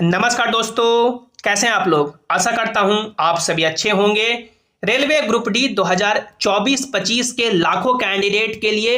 नमस्कार दोस्तों, कैसे हैं आप लोग। आशा करता हूं आप सभी अच्छे होंगे। रेलवे ग्रुप डी 2024-25 के लाखों कैंडिडेट के लिए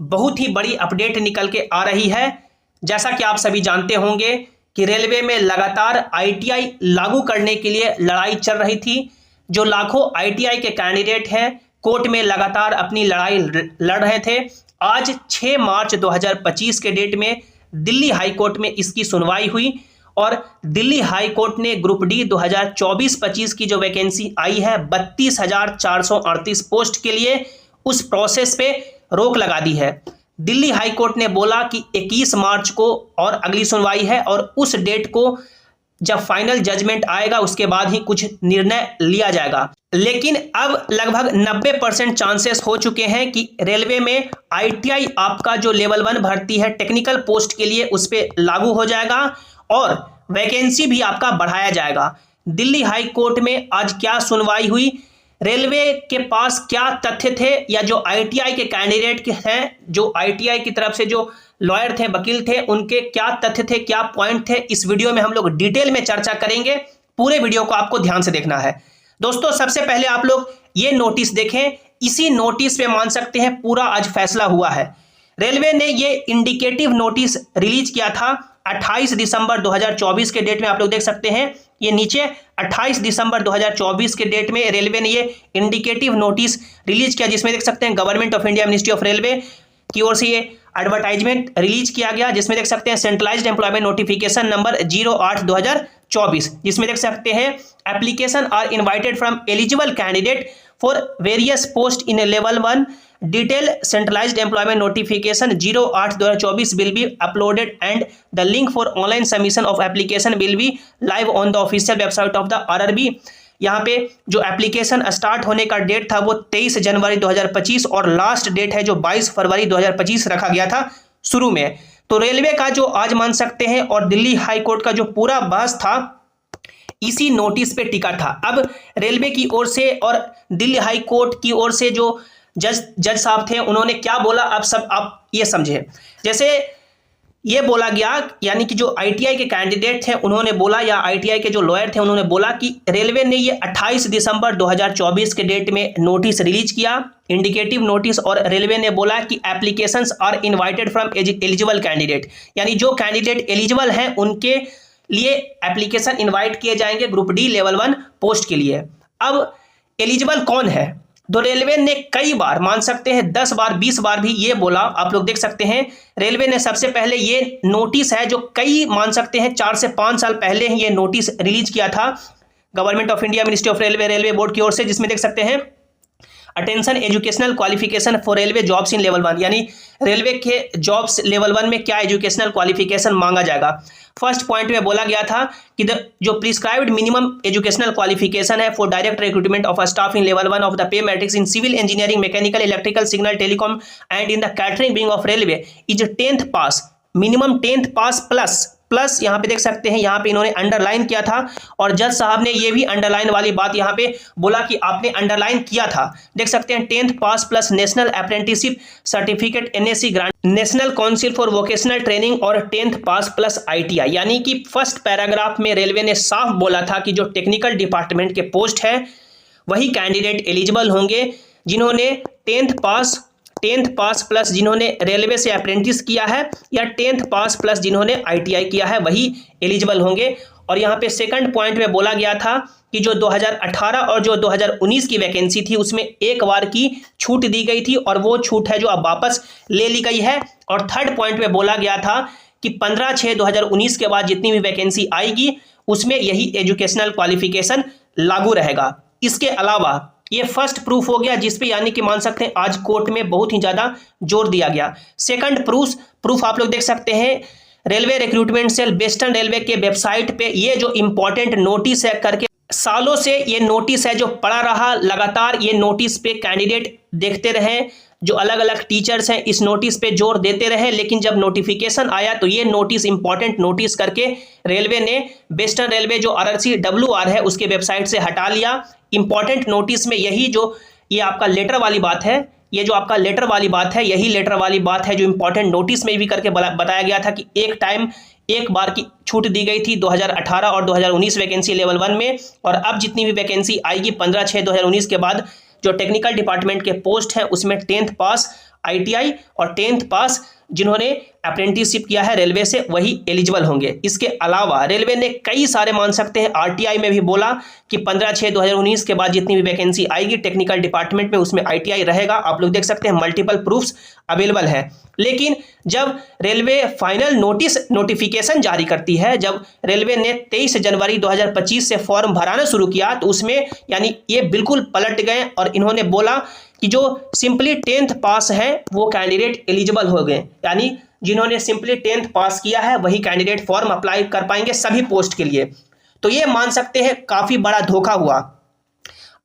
बहुत ही बड़ी अपडेट निकल के आ रही है। जैसा कि आप सभी जानते होंगे कि रेलवे में लगातार आईटीआई लागू करने के लिए लड़ाई चल रही थी। जो लाखों आईटीआई के कैंडिडेट हैं कोर्ट में लगातार अपनी लड़ाई लड़ रहे थे। आज 6 मार्च 2025 के डेट में दिल्ली हाई कोर्ट में इसकी सुनवाई हुई और दिल्ली हाई कोर्ट ने ग्रुप डी 2024-25 की जो वैकेंसी आई है 32,438 पोस्ट के लिए उस प्रोसेस पे रोक लगा दी है। दिल्ली हाई कोर्ट ने बोला कि 21 मार्च को और अगली सुनवाई है और उस डेट को जब फाइनल जजमेंट आएगा उसके बाद ही कुछ निर्णय लिया जाएगा। लेकिन अब लगभग 90% चांसेस हो चुके हैं कि रेलवे में आईटीआई आपका जो लेवल 1 भर्ती है टेक्निकल पोस्ट के लिए उस पर लागू हो जाएगा और वैकेंसी भी आपका बढ़ाया जाएगा। दिल्ली हाई कोर्ट में आज क्या सुनवाई हुई, रेलवे के पास क्या तथ्य थे या जो आईटीआई के कैंडिडेट हैं, जो आईटीआई की तरफ से जो लॉयर थे, वकील थे, उनके क्या तथ्य थे, क्या पॉइंट थे, इस वीडियो में हम लोग डिटेल में चर्चा करेंगे। पूरे वीडियो को आपको ध्यान से देखना है। दोस्तों, सबसे पहले आप लोग ये नोटिस देखें। इसी नोटिस पे मान सकते हैं पूरा आज फैसला हुआ है। रेलवे ने ये इंडिकेटिव नोटिस रिलीज किया था 28 दिसंबर 2024 के डेट में। आप लोग देख सकते हैं ये नीचे 28 दिसंबर 2024 के डेट में रेलवे ने ये इंडिकेटिव नोटिस रिलीज किया, जिसमें देख सकते हैं government of India ministry of railway की ओर से ये एडवर्टाइजमेंट रिलीज किया गया, जिसमें देख सकते हैं सेंट्रलाइज्ड एम्प्लॉयमेंट नोटिफिकेशन नंबर 08/2024, जिसमें देख सकते हैं application are invited from eligible candidate for various post in level 1 detail centralised employment notification 08/2024 will be uploaded and the link for online submission of application will be live on the official website of the RRB। यहाँ पे जो application start होने का date था वो 23 जनवरी 2025 और last date है जो 22 फरवरी 2025 रखा गया था शुरू में। तो रेलवे का जो आज मान सकते हैं और दिल्ली हाई कोर्ट का जो पूरा बहस था इसी नोटिस पे टिका था। अब रेलवे की ओर से और दिल्ली हाई कोर्ट की ओर से जो जज साहब थे उन्होंने क्या बोला, अब सब आप ये समझे। जैसे ये बोला गया, यानी कि जो आईटीआई के कैंडिडेट थे उन्होंने बोला, या आईटीआई के जो लॉयर थे उन्होंने बोला कि रेलवे ने ये 28 दिसंबर 2024 के डेट में नोटिस रिलीज किया, इंडिकेटिव नोटिस, और रेलवे ने बोला कि applications are invited from eligible candidate, यानी जो कैंडिडेट एलिजिबल हैं उनके लिए एप्लीकेशन इन्वाइट किए जाएंगे ग्रुप डी लेवल 1 पोस्ट के लिए। अब एलिजिबल कौन है, तो रेलवे ने कई बार, मान सकते हैं 10 बार 20 बार भी ये बोला। आप लोग देख सकते हैं रेलवे ने सबसे पहले ये नोटिस है जो कई, मान सकते हैं 4 से 5 साल पहले ही ये नोटिस रिलीज किया था government of India ministry of railway railway board की ओर से, जिसमें देख सकते हैं attention educational qualification for railway jobs in level 1, यानी रेलवे के जॉब्स लेवल 1 में क्या एजुकेशनल क्वालिफिकेशन मांगा जाएगा। फर्स्ट पॉइंट में बोला गया था कि जो प्रिस्क्राइब्ड मिनिमम एजुकेशनल क्वालिफिकेशन है for direct recruitment of staff in level 1 of the pay matrix in civil engineering, mechanical, electrical, signal, telecom and in the catering wing of railway is 10th pass, minimum 10th pass plus यहाँ पे देख सकते हैं, यहाँ पे इन्होंने underline किया था और जज साहब ने ये भी अंडरलाइन वाली बात यहाँ पे बोला कि आपने अंडरलाइन किया था। देख सकते हैं 10th pass plus national apprenticeship certificate NAC grant, national council for vocational training और 10th पास प्लस ITI, यानी कि फर्स्ट पैराग्राफ में रेलवे ने साफ बोला था कि जो टेक्निकल डिपार्टमेंट के पोस्ट है वही कैंडिडेट एलिजिबल होंगे जिन्होंने 10th पास प्लस जिन्होंने रेलवे से अप्रेंटिस किया है या 10th पास प्लस जिन्होंने ITI किया है वही एलिजिबल होंगे। और यहाँ पे सेकंड पॉइंट में बोला गया था कि जो 2018 और जो 2019 की वैकेंसी थी उसमें एक बार की छूट दी गई थी और वो छूट है जो अब वापस ले ली गई है। और थर्ड पॉइंट में बोला गया था कि 15/6/2019 के बाद जितनी भी वैकेंसी आएगी उसमें यही एजुकेशनल क्वालिफिकेशन लागू रहेगा। इसके अलावा ये फर्स्ट प्रूफ हो गया जिसपे, यानी कि मान सकते हैं आज कोर्ट में बहुत ही ज्यादा जोर दिया गया। सेकंड प्रूफ आप लोग देख सकते हैं railway recruitment cell western railway के वेबसाइट पे ये जो इंपॉर्टेंट नोटिस है करके, सालों से ये नोटिस है जो पड़ा रहा, लगातार ये नोटिस पे कैंडिडेट देखते रहे, जो अलग अलग टीचर्स हैं इस नोटिस पे जोर देते रहे, लेकिन जब नोटिफिकेशन आया तो ये नोटिस इंपॉर्टेंट नोटिस करके रेलवे ने वेस्टर्न रेलवे जो RRCWR है उसके वेबसाइट से हटा लिया। इंपॉर्टेंट नोटिस में यही जो ये आपका लेटर वाली बात है, ये जो आपका लेटर वाली बात है, यही लेटर वाली बात है जो इंपॉर्टेंट नोटिस में भी करके बताया गया था कि एक टाइम एक बार की छूट दी गई थी 2018 और 2019 वैकेंसी लेवल 1 में, और अब जितनी भी वैकेंसी आएगी 15/6/2019 के बाद जो टेक्निकल डिपार्टमेंट के पोस्ट हैं उसमें 10th पास ITI और 10th पास जिन्होंने अप्रेंटिसशिप किया है रेलवे से वही एलिजिबल होंगे। इसके अलावा रेलवे ने कई सारे मान सकते हैं RTI में भी बोला कि 15/6/2019 के बाद जितनी भी वैकेंसी आएगी टेक्निकल डिपार्टमेंट में उसमें ITI रहेगा। आप लोग देख सकते हैं मल्टीपल प्रूफ्स अवेलेबल है। लेकिन जब रेलवे फाइनल नोटिफिकेशन जारी करती है, जब रेलवे ने 23 जनवरी 2025 से फॉर्म भराना शुरू किया तो उसमें यानी ये बिल्कुल पलट गए और इन्होंने बोला कि जो सिंपली 10th पास है वो कैंडिडेट एलिजिबल हो गए, यानी जिन्होंने सिंपली 10th पास किया है वही कैंडिडेट फॉर्म अप्लाई कर पाएंगे सभी पोस्ट के लिए। तो ये मान सकते हैं काफी बड़ा धोखा हुआ।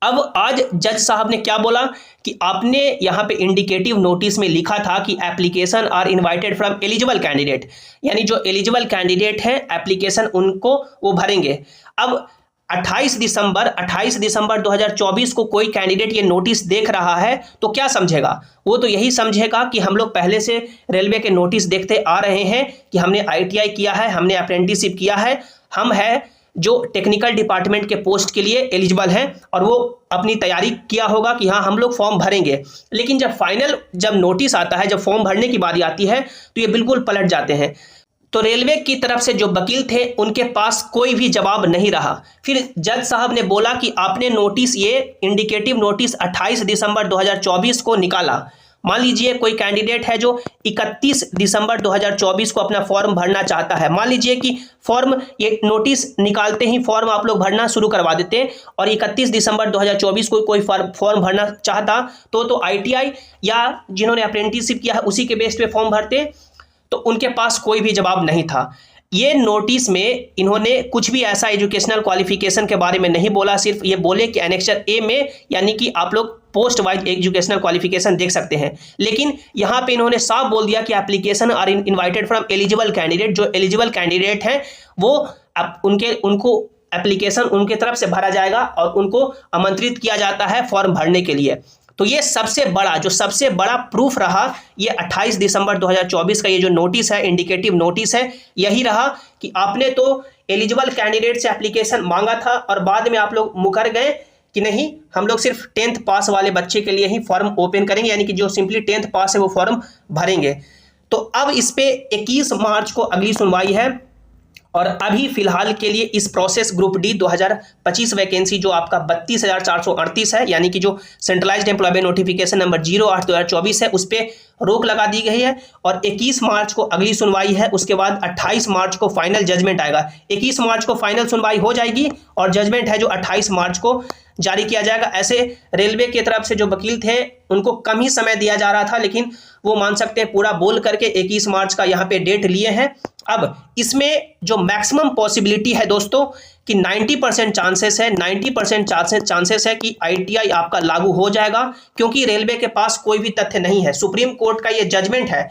अब आज जज साहब ने क्या बोला कि आपने यहाँ पे इंडिकेटिव नोटिस में लिखा था कि application are invited from eligible candidate, यानी जो एलिजिबल कैंडिडेट है एप्लीकेशन उनको वो भरेंगे। अब 28 दिसंबर 2024 को कोई कैंडिडेट ये नोटिस देख रहा है तो क्या समझेगा? वो तो यही समझेगा कि हम लोग पहले से रेलवे के नोटिस देखते आ रहे हैं कि हमने ITI किया है, हमने अप्रेंटिसशिप किया है, हम है जो टेक्निकल डिपार्टमेंट के पोस्ट के लिए एलिजिबल हैं, और वो अपनी तैयारी किया होगा कि हाँ हम लोग फॉर्म भरेंगे। लेकिन जब नोटिस आता है, जब फॉर्म भरने की बारी आती है तो ये बिल्कुल पलट जाते हैं। तो रेलवे की तरफ से जो वकील थे उनके पास कोई भी जवाब नहीं रहा। फिर जज साहब ने बोला कि आपने नोटिस, ये इंडिकेटिव नोटिस 28 दिसंबर 2024 को निकाला। मान लीजिए कोई कैंडिडेट है जो 31 दिसंबर 2024 को अपना फॉर्म भरना चाहता है। मान लीजिए कि फॉर्म, ये नोटिस निकालते ही फॉर्म आप लोग भरना शुरू करवा देते हैं और 31 दिसंबर 2024 को कोई फॉर्म भरना चाहता तो ITI या जिन्होंने अप्रेंटिसशिप किया है उसी के बेस पे फॉर्म भरते, तो उनके पास कोई भी जवाब नहीं था। ये नोटिस में इन्होंने कुछ भी ऐसा एजुकेशनल क्वालिफिकेशन के बारे में नहीं बोला, सिर्फ ये बोले कि एनेक्सर ए में यानी कि आप लोग पोस्ट वाइज एजुकेशनल क्वालिफिकेशन देख सकते हैं। लेकिन यहाँ पे इन्होंने साफ बोल दिया कि application are invited from eligible candidate, जो एलिजिबल कैंडिडेट हैं वो उनको एप्लीकेशन उनके तरफ से भरा जाएगा और उनको आमंत्रित किया जाता है फॉर्म भरने के लिए। तो ये सबसे बड़ा प्रूफ रहा ये 28 दिसंबर 2024 का ये जो नोटिस है, इंडिकेटिव नोटिस है, यही रहा कि आपने तो एलिजिबल कैंडिडेट से एप्लीकेशन मांगा था और बाद में आप लोग मुकर गए कि नहीं हम लोग सिर्फ 10th पास वाले बच्चे के लिए ही फॉर्म ओपन करेंगे, यानी कि जो सिंपली 10th पास है वो फॉर्म भरेंगे। तो अब इस पे 21 मार्च को अगली सुनवाई है और अभी फिलहाल के लिए इस प्रोसेस ग्रुप डी 2025 वैकेंसी जो आपका 32,438 है, यानी कि जो सेंट्रलाइज्ड एम्प्लॉयमेंट नोटिफिकेशन नंबर 08/2024 है, उस पर रोक लगा दी गई है और 21 मार्च को अगली सुनवाई है। उसके बाद 28 मार्च को फाइनल जजमेंट आएगा। 21 मार्च को फाइनल सुनवाई हो जाएगी और जजमेंट है जो 28 मार्च को जारी किया जाएगा। ऐसे रेलवे की तरफ से जो वकील थे उनको कम ही समय दिया जा रहा था, लेकिन वो मान सकते हैं पूरा बोल करके 21 मार्च का यहाँ पे डेट लिए हैं। अब इसमें जो मैक्सिमम पॉसिबिलिटी है दोस्तों कि 90% चांसेस है, 90% चांसेस है कि ITI आपका लागू हो जाएगा, क्योंकि रेलवे के पास कोई भी तथ्य नहीं है। सुप्रीम कोर्ट का ये जजमेंट है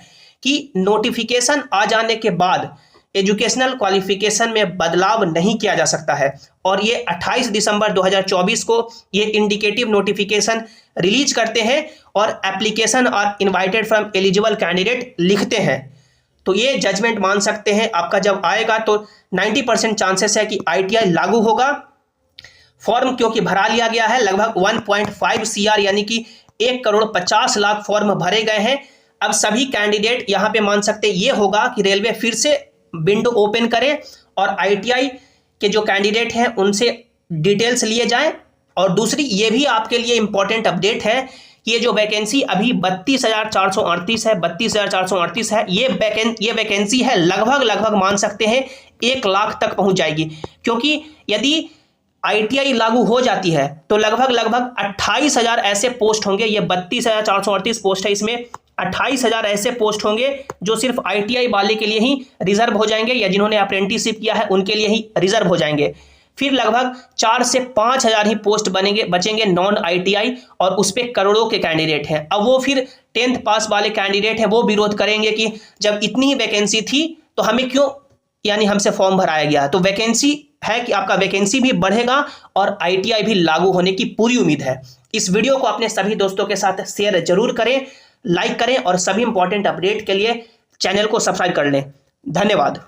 कि नोटिफिकेशन आ जाने के बाद एजुकेशनल क्वालिफिकेशन में बदलाव नहीं किया जा सकता है और ये 28 दिसंबर 2024 को ये इंडिकेटिव नोटिफिकेशन रिलीज करते हैं और एप्लीकेशन और इनवाइटेड फ्रॉम एलिजिबल कैंडिडेट लिखते हैं। तो ये जजमेंट मान सकते हैं आपका जब आएगा तो 90% चांसेस है कि ITI लागू होगा। फॉर्म क्योंकि भरा लिया गया है, लगभग 1.5 CR यानी कि 1,50,00,000 फॉर्म भरे गए हैं। अब सभी कैंडिडेट यहाँ पे मान सकते ये होगा कि रेलवे फिर से विंडो ओपन करे और ITI के जो कैंडिडेट हैं उनसे डिटेल्स लिए जाएं। और दूसरी ये भी आपके लिए इंपॉर्टेंट अपडेट है कि ये जो वैकेंसी अभी 32,438 है, 32,438 है, ये वैकेंसी है लगभग मान सकते हैं 1 लाख तक पहुंच जाएगी, क्योंकि यदि ITI लागू हो जाती है तो लगभग 28,000 ऐसे पोस्ट होंगे। ये 32,438 पोस्ट है, इसमें 28,000 ऐसे पोस्ट होंगे जो सिर्फ ITI वाले के लिए ही रिजर्व हो जाएंगे या जिन्होंने अप्रेंटिसशिप किया है उनके लिए ही रिजर्व हो जाएंगे। फिर लगभग 4 से 5,000 ही पोस्ट बचेंगे नॉन ITI और उस पर करोड़ों के कैंडिडेट हैं। अब वो फिर 10th पास वाले कैंडिडेट हैं, वो विरोध करेंगे कि जब इतनी ही वैकेंसी थी तो हमें क्यों यानी हमसे फॉर्म भराया गया। तो वैकेंसी है कि आपका वैकेंसी भी बढ़ेगा और ITI भी लागू होने की पूरी उम्मीद है। इस वीडियो को अपने सभी दोस्तों के साथ शेयर जरूर करें, लाइक करें और सभी इंपॉर्टेंट अपडेट के लिए चैनल को सब्सक्राइब कर लें। धन्यवाद।